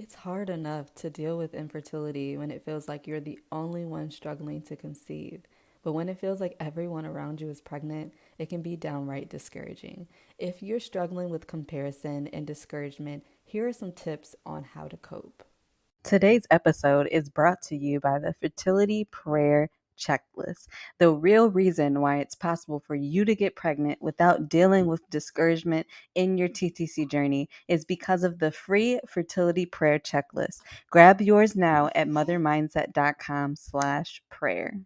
It's hard enough to deal with infertility when it feels like you're the only one struggling to conceive. But when it feels like everyone around you is pregnant, it can be downright discouraging. If you're struggling with comparison and discouragement, here are some tips on how to cope. Today's episode is brought to you by the Fertility Prayer Checklist. The real reason why it's possible for you to get pregnant without dealing with discouragement in your TTC journey is because of the free fertility prayer checklist. Grab yours now at mothermindset.com/prayer.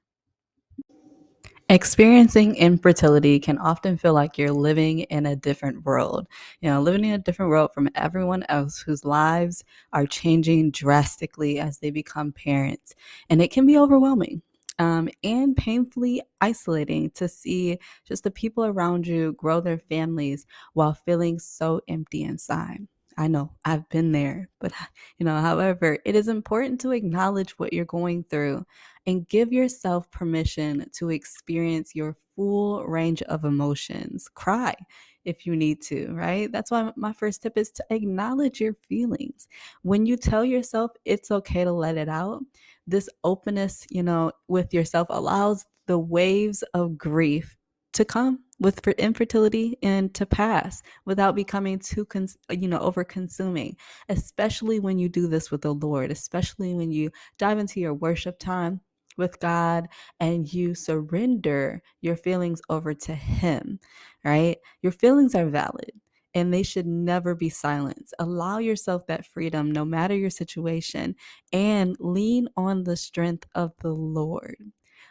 Experiencing infertility can often feel like you're living in a different world, living in a different world from everyone else whose lives are changing drastically as they become parents. And it can be overwhelming. And painfully isolating to see just the people around you grow their families while feeling so empty inside. I know I've been there, but however, it is important to acknowledge what you're going through and give yourself permission to experience your full range of emotions. Cry if you need to, right? That's why my first tip is to acknowledge your feelings. When you tell yourself it's okay to let it out, this openness, with yourself allows the waves of grief to come with infertility and to pass without becoming too over consuming, especially when you do this with the Lord, especially when you dive into your worship time with God and you surrender your feelings over to Him, right? Your feelings are valid and they should never be silenced. Allow yourself that freedom no matter your situation and lean on the strength of the Lord.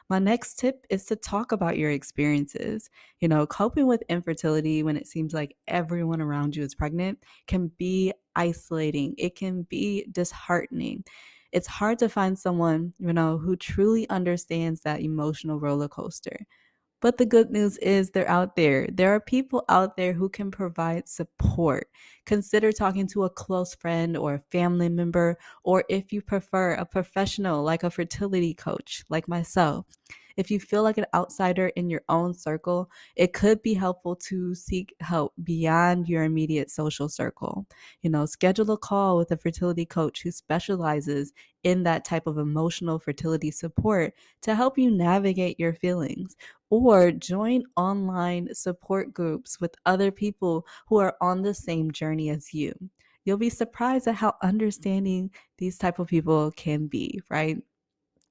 My next tip is to talk about your experiences. Coping with infertility when it seems like everyone around you is pregnant can be isolating, it can be disheartening. It's hard to find someone, who truly understands that emotional roller coaster. But the good news is they're out there. There are people out there who can provide support. Consider talking to a close friend or a family member, or if you prefer, a professional like a fertility coach like myself. If you feel like an outsider in your own circle, it could be helpful to seek help beyond your immediate social circle. Schedule a call with a fertility coach who specializes in that type of emotional fertility support to help you navigate your feelings, or join online support groups with other people who are on the same journey as you. You'll be surprised at how understanding these type of people can be, right?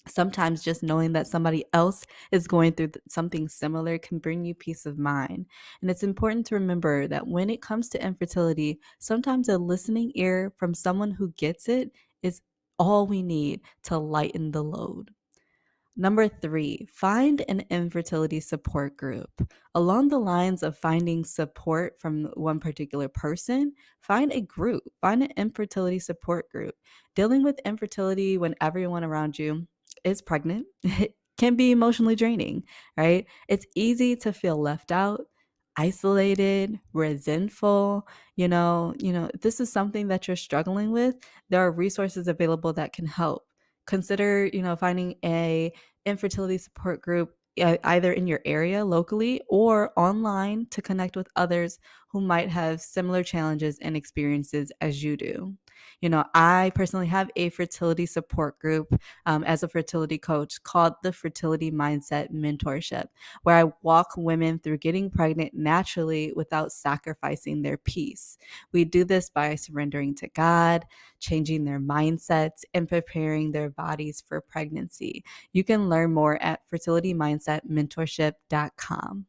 Sometimes just knowing that somebody else is going through something similar can bring you peace of mind. And it's important to remember that when it comes to infertility, sometimes a listening ear from someone who gets it is all we need to lighten the load. Number three, find an infertility support group. Along the lines of finding support from one particular person, find a group, find an infertility support group. Dealing with infertility when everyone around you is pregnant it can be emotionally draining, right? It's easy to feel left out, isolated, resentful. If this is something that you're struggling with, there are resources available that can help. Consider, finding a infertility support group either in your area locally or online to connect with others who might have similar challenges and experiences as you do. I personally have a fertility support group as a fertility coach called the Fertility Mindset Mentorship, where I walk women through getting pregnant naturally without sacrificing their peace. We do this by surrendering to God, changing their mindsets, and preparing their bodies for pregnancy. You can learn more at fertilitymindsetmentorship.com.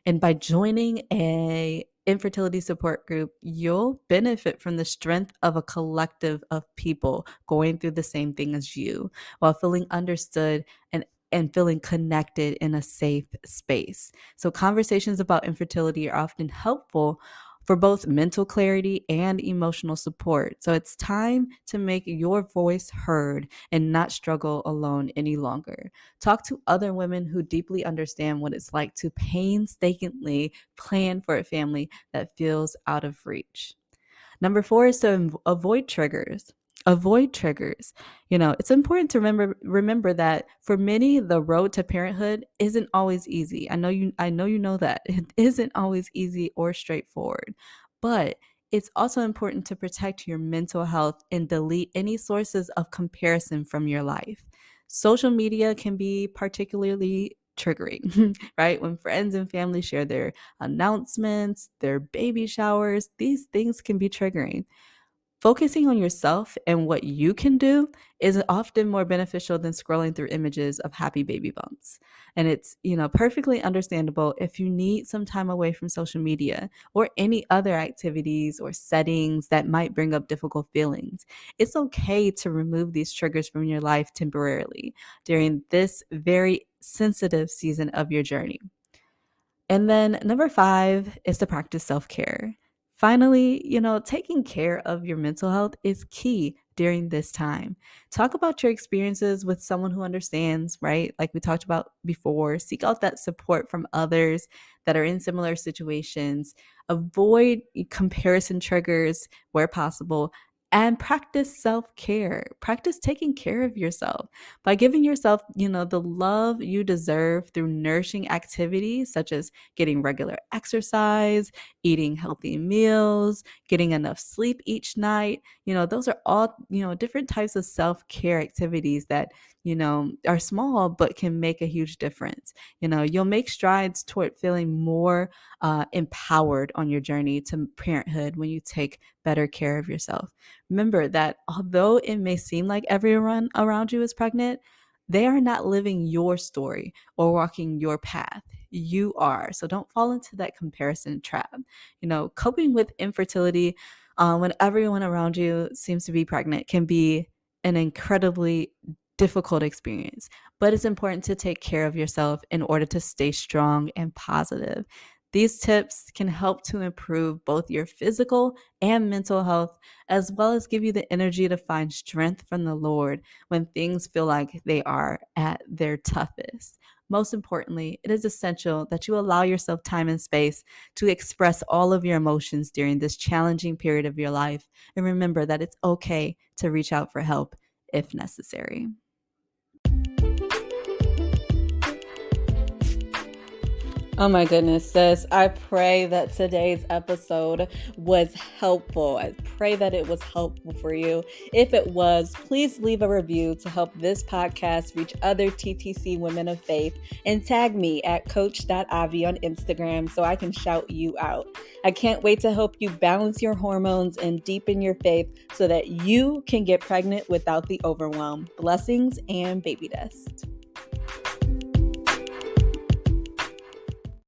And by joining a infertility support group, you'll benefit from the strength of a collective of people going through the same thing as you while feeling understood and feeling connected in a safe space. So conversations about infertility are often helpful for both mental clarity and emotional support. So it's time to make your voice heard and not struggle alone any longer. Talk to other women who deeply understand what it's like to painstakingly plan for a family that feels out of reach. Number four is to avoid triggers. Avoid triggers. It's important to remember that for many, the road to parenthood isn't always easy. I know you know that. It isn't always easy or straightforward. But It's also important to protect your mental health and delete any sources of comparison from your life. Social media can be particularly triggering, right? When friends and family share their announcements, their baby showers, these things can be triggering. Focusing on yourself and what you can do is often more beneficial than scrolling through images of happy baby bumps. And it's, perfectly understandable if you need some time away from social media or any other activities or settings that might bring up difficult feelings. It's okay to remove these triggers from your life temporarily during this very sensitive season of your journey. And then number 5 is to practice self-care. Finally, taking care of your mental health is key during this time. Talk about your experiences with someone who understands, right? Like we talked about before, seek out that support from others that are in similar situations. Avoid comparison triggers where possible and practice self-care. Practice taking care of yourself by giving yourself, the love you deserve through nourishing activities such as getting regular exercise, eating healthy meals, getting enough sleep each night. Those are all, different types of self-care activities that, are small but can make a huge difference. You'll make strides toward feeling more empowered on your journey to parenthood when you take better care of yourself. Remember that although it may seem like everyone around you is pregnant, they are not living your story or walking your path. You are. So don't fall into that comparison trap. Coping with infertility when everyone around you seems to be pregnant can be an incredibly difficult experience, but it's important to take care of yourself in order to stay strong and positive. These tips can help to improve both your physical and mental health, as well as give you the energy to find strength from the Lord when things feel like they are at their toughest. Most importantly, it is essential that you allow yourself time and space to express all of your emotions during this challenging period of your life. And remember that it's okay to reach out for help if necessary. Oh my goodness, sis. I pray that today's episode was helpful. I pray that it was helpful for you. If it was, please leave a review to help this podcast reach other TTC women of faith and tag me at coach.avi on Instagram so I can shout you out. I can't wait to help you balance your hormones and deepen your faith so that you can get pregnant without the overwhelm. Blessings and baby dust.